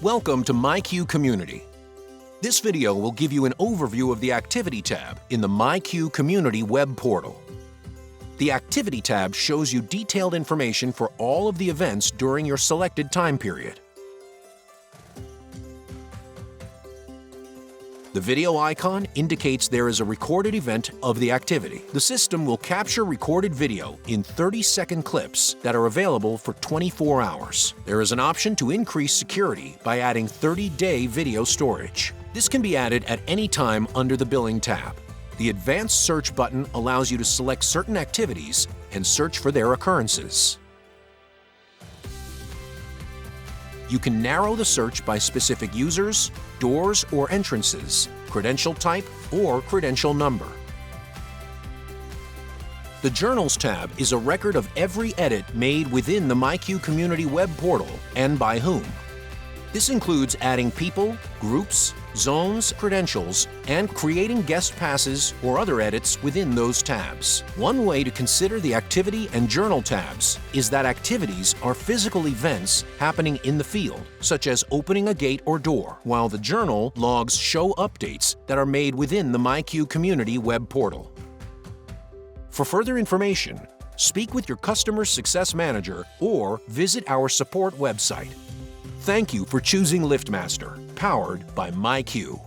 Welcome to myQ Community. This video will give you an overview of the Activity tab in the myQ Community web portal. The Activity tab shows you detailed information for all of the events during your selected time period. The video icon indicates there is a recorded event of the activity. The system will capture recorded video in 30-second clips that are available for 24 hours. There is an option to increase security by adding 30-day video storage. This can be added at any time under the Billing tab. The Advanced Search button allows you to select certain activities and search for their occurrences. You can narrow the search by specific users, doors or entrances, credential type, or credential number. The Journals tab is a record of every edit made within the myQ Community web portal and by whom. This includes adding people, groups, zones, credentials, and creating guest passes or other edits within those tabs. One way to consider the Activity and Journal tabs is that activities are physical events happening in the field, such as opening a gate or door, while the Journal logs show updates that are made within the myQ Community web portal. For further information, speak with your Customer Success Manager or visit our support website. Thank you for choosing LiftMaster, powered by myQ.